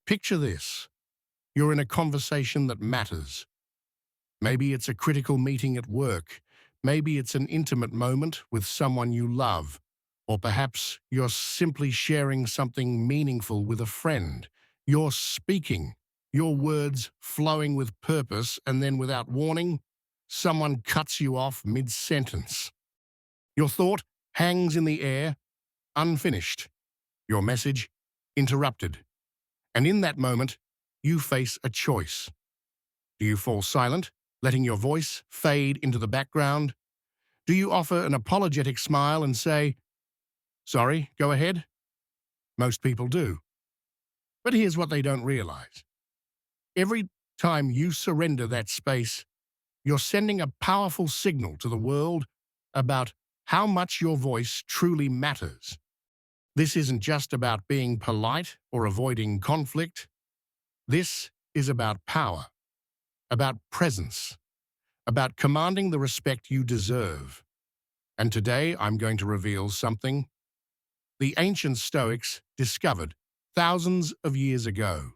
Picture this. You're in a conversation that matters. Maybe it's a critical meeting at work. Maybe it's an intimate moment with someone you love. Or perhaps you're simply sharing something meaningful with a friend. You're speaking, your words flowing with purpose, and then without warning, someone cuts you off mid-sentence. Your thought hangs in the air, unfinished. Your message interrupted. And in that moment, you face a choice. Do you fall silent, letting your voice fade into the background? Do you offer an apologetic smile and say, "Sorry, go ahead"? Most people do. But here's what they don't realize. Every time you surrender that space, you're sending a powerful signal to the world about how much your voice truly matters. This isn't just about being polite or avoiding conflict. This is about power, about presence, about commanding the respect you deserve. And today I'm going to reveal something the ancient Stoics discovered thousands of years ago.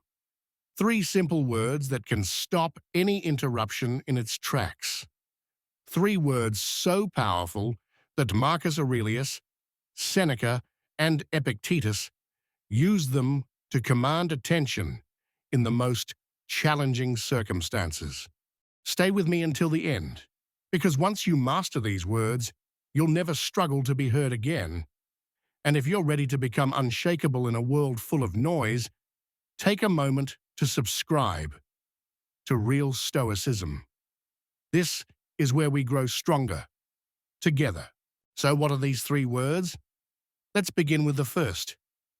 3 simple words that can stop any interruption in its tracks. 3 words so powerful that Marcus Aurelius, Seneca, and Epictetus used them to command attention in the most challenging circumstances. Stay with me until the end, because once you master these words, you'll never struggle to be heard again. And if you're ready to become unshakable in a world full of noise, take a moment to subscribe to Real Stoicism. This is where we grow stronger, together. So what are these 3 words? Let's begin with the first.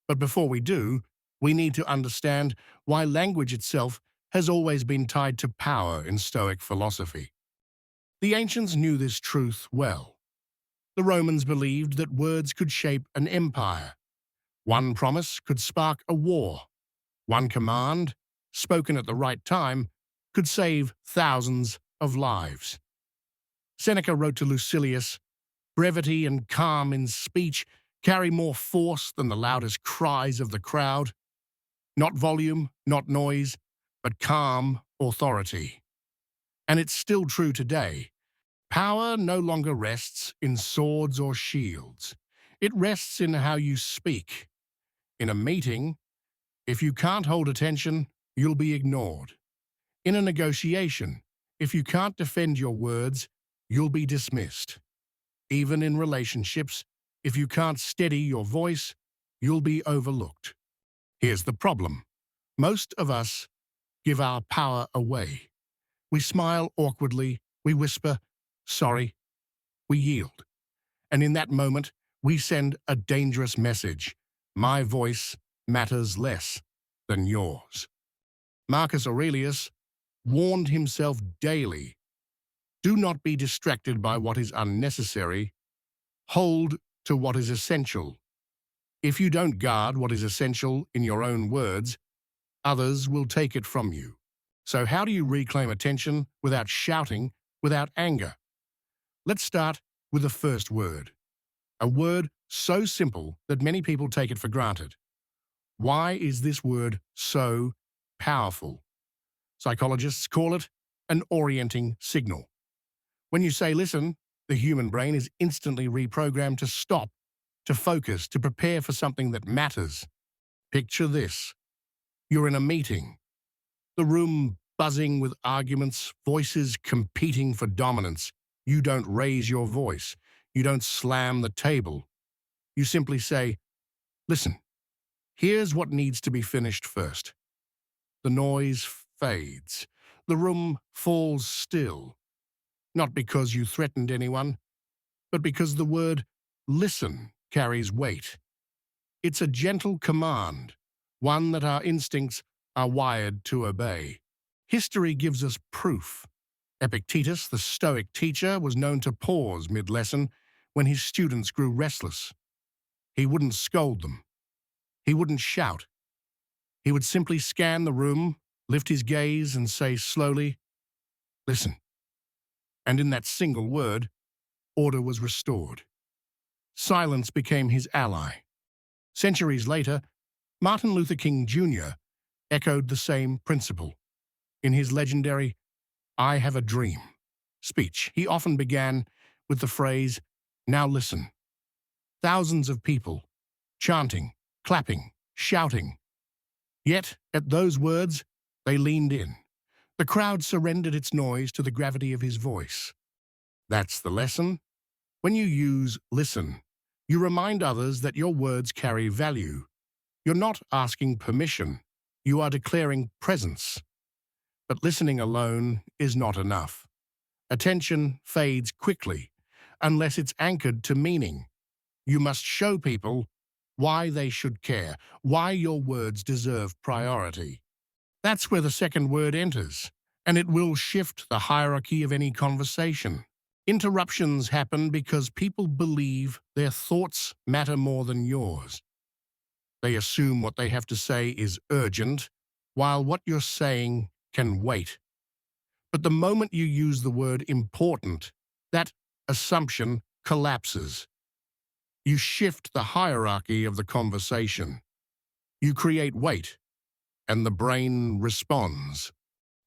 But before we do, we need to understand why language itself has always been tied to power in Stoic philosophy. The ancients knew this truth well. The Romans believed that words could shape an empire. One promise could spark a war. One command, spoken at the right time, could save thousands of lives. Seneca wrote to Lucilius, "Brevity and calm in speech carry more force than the loudest cries of the crowd. Not volume, not noise, but calm authority." And it's still true today. Power no longer rests in swords or shields. It rests in how you speak. In a meeting, if you can't hold attention, you'll be ignored. In a negotiation, if you can't defend your words, you'll be dismissed. Even in relationships, if you can't steady your voice, you'll be overlooked. Here's the problem. Most of us give our power away. We smile awkwardly, we whisper, "Sorry," we yield. And in that moment, we send a dangerous message. My voice matters less than yours. Marcus Aurelius warned himself daily, "Do not be distracted by what is unnecessary. Hold to what is essential. If you don't guard what is essential in your own words, others will take it from you." So how do you reclaim attention without shouting, without anger? Let's start with the first word. A word so simple that many people take it for granted. Why is this word so powerful? Psychologists call it an orienting signal. When you say listen, the human brain is instantly reprogrammed to stop, to focus, to prepare for something that matters. Picture this. You're in a meeting. The room buzzing with arguments, voices competing for dominance. You don't raise your voice. You don't slam the table. You simply say, "Listen, here's what needs to be finished first." The noise fades. The room falls still. Not because you threatened anyone, but because the word listen carries weight. It's a gentle command, one that our instincts are wired to obey. History gives us proof. Epictetus, the Stoic teacher, was known to pause mid-lesson when his students grew restless. He wouldn't scold them. He wouldn't shout. He would simply scan the room, lift his gaze, and say slowly, "Listen." And in that single word, order was restored. Silence became his ally. Centuries later, Martin Luther King Jr. echoed the same principle. In his legendary "I have a dream" speech, he often began with the phrase, "Now listen." Thousands of people, chanting, clapping, shouting. Yet, at those words, they leaned in. The crowd surrendered its noise to the gravity of his voice. That's the lesson. When you use listen, you remind others that your words carry value. You're not asking permission. You are declaring presence. But listening alone is not enough. Attention fades quickly unless it's anchored to meaning. You must show people why they should care, why your words deserve priority. That's where the second word enters, and it will shift the hierarchy of any conversation. Interruptions happen because people believe their thoughts matter more than yours. They assume what they have to say is urgent, while what you're saying can wait. But the moment you use the word important, that assumption collapses. You shift the hierarchy of the conversation. You create weight, and the brain responds.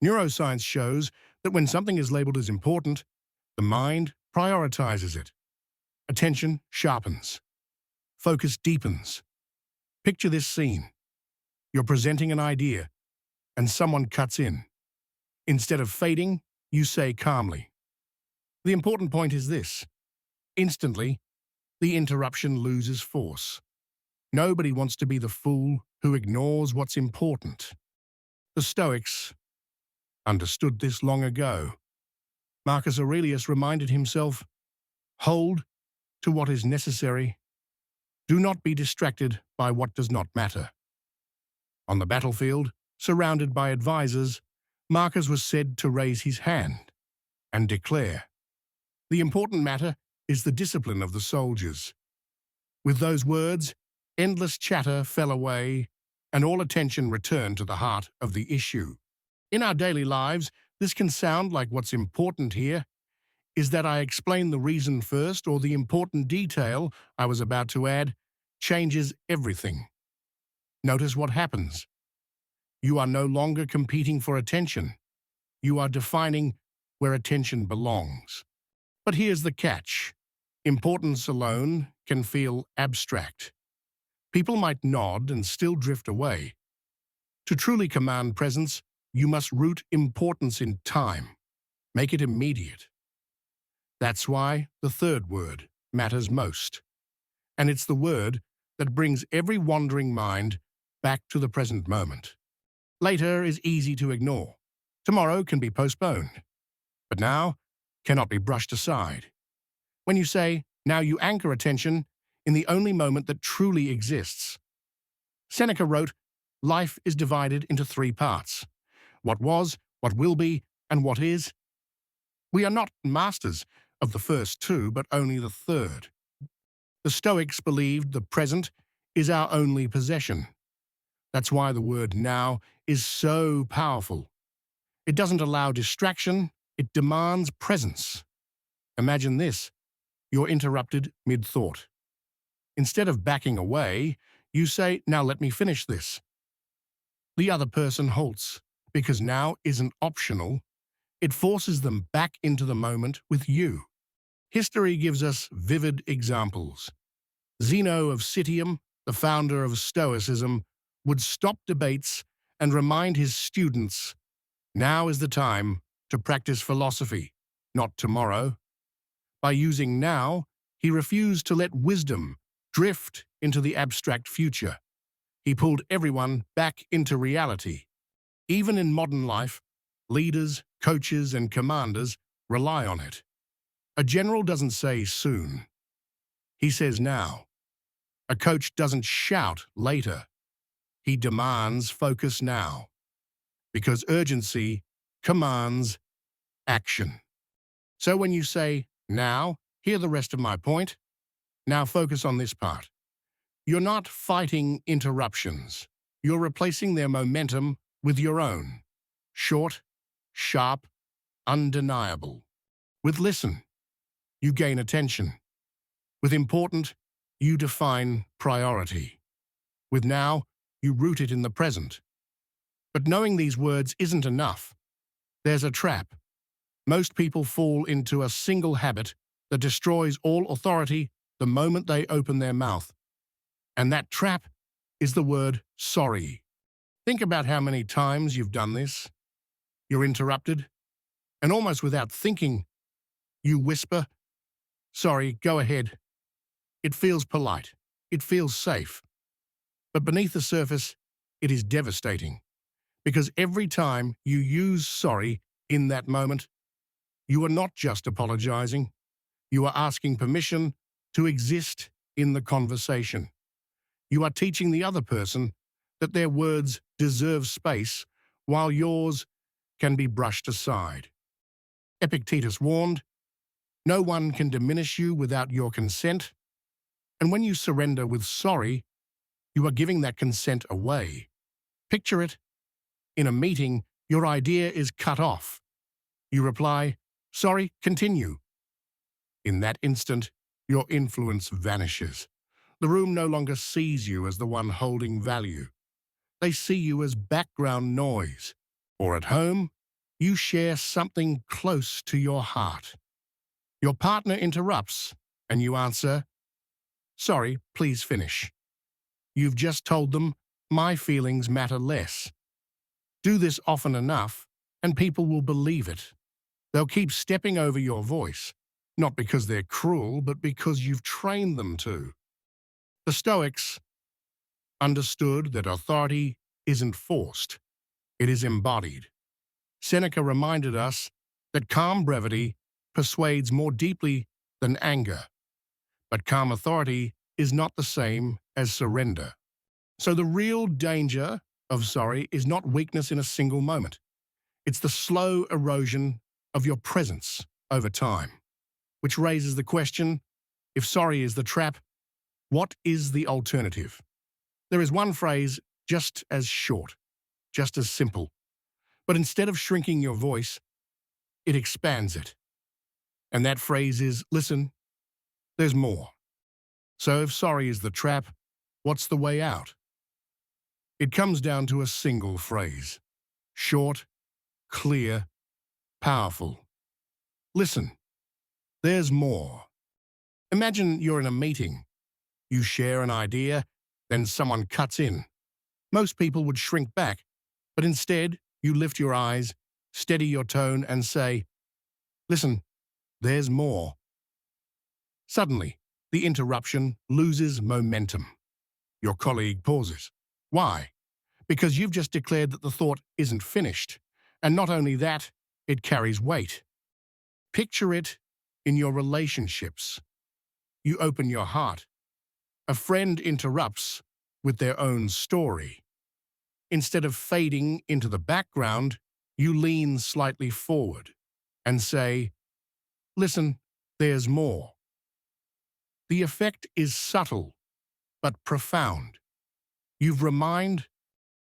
Neuroscience shows that when something is labeled as important, the mind prioritizes it. Attention sharpens. Focus deepens. Picture this scene. You're presenting an idea, and someone cuts in. Instead of fading, you say calmly. The important point is this. Instantly, the interruption loses force. Nobody wants to be the fool who ignores what's important. The Stoics understood this long ago. Marcus Aurelius reminded himself, hold to what is necessary. Do not be distracted by what does not matter. On the battlefield, surrounded by advisors, Marcus was said to raise his hand and declare, "The important matter is the discipline of the soldiers." With those words, endless chatter fell away, and all attention returned to the heart of the issue. In our daily lives, this can sound like what's important here is that I explain the reason first, or the important detail I was about to add changes everything. Notice what happens. You are no longer competing for attention. You are defining where attention belongs. But here's the catch. Importance alone can feel abstract. People might nod and still drift away. To truly command presence, you must root importance in time. Make it immediate. That's why the third word matters most. And it's the word that brings every wandering mind back to the present moment. Later is easy to ignore. Tomorrow can be postponed. But now cannot be brushed aside. When you say, now you anchor attention in the only moment that truly exists. Seneca wrote, life is divided into three parts. What was, what will be, and what is. We are not masters of the first two, but only the third. The Stoics believed the present is our only possession. That's why the word now is so powerful. It doesn't allow distraction, it demands presence. Imagine this. You're interrupted mid-thought. Instead of backing away, you say, now let me finish this. The other person halts, because now isn't optional. It forces them back into the moment with you. History gives us vivid examples. Zeno of Citium, the founder of Stoicism, would stop debates and remind his students, now is the time to practice philosophy, not tomorrow. By using now, he refused to let wisdom drift into the abstract future. He pulled everyone back into reality. Even in modern life, leaders, coaches, and commanders rely on it. A general doesn't say soon. He says now. A coach doesn't shout later. He demands focus now. Because urgency commands action. So when you say, now, hear the rest of my point. Now focus on this part. You're not fighting interruptions. You're replacing their momentum with your own. Short, sharp, undeniable. With listen, you gain attention. With important, you define priority. With now, you root it in the present. But knowing these words isn't enough. There's a trap. Most people fall into a single habit that destroys all authority the moment they open their mouth. And that trap is the word sorry. Think about how many times you've done this. You're interrupted, and almost without thinking, you whisper, "Sorry, go ahead." It feels polite. It feels safe. But beneath the surface, it is devastating. Because every time you use sorry in that moment, you are not just apologizing. You are asking permission to exist in the conversation. You are teaching the other person that their words deserve space while yours can be brushed aside. Epictetus warned, "No one can diminish you without your consent." And when you surrender with sorry, you are giving that consent away. Picture it. In a meeting, your idea is cut off. You reply, "Sorry, continue." In that instant, your influence vanishes. The room no longer sees you as the one holding value. They see you as background noise. Or at home, you share something close to your heart. Your partner interrupts, and you answer, "Sorry, please finish." You've just told them, "My feelings matter less." Do this often enough, and people will believe it. They'll keep stepping over your voice, not because they're cruel, but because you've trained them to. The Stoics understood that authority isn't forced, it is embodied. Seneca reminded us that calm brevity persuades more deeply than anger, but calm authority is not the same as surrender. So the real danger of sorry is not weakness in a single moment. It's the slow erosion of your presence over time, which raises the question, if sorry is the trap, what is the alternative? There is one phrase just as short, just as simple, but instead of shrinking your voice, it expands it. And that phrase is, listen, there's more. So if sorry is the trap, what's the way out? It comes down to a single phrase. Short, clear, powerful. Listen, there's more. Imagine you're in a meeting. You share an idea, then someone cuts in. Most people would shrink back, but instead you lift your eyes, steady your tone, and say, "Listen, there's more." Suddenly, the interruption loses momentum. Your colleague pauses. Why? Because you've just declared that the thought isn't finished. And not only that, it carries weight. Picture it in your relationships. You open your heart. A friend interrupts with their own story. Instead of fading into the background, you lean slightly forward and say, "Listen, there's more." The effect is subtle, but profound. You've reminded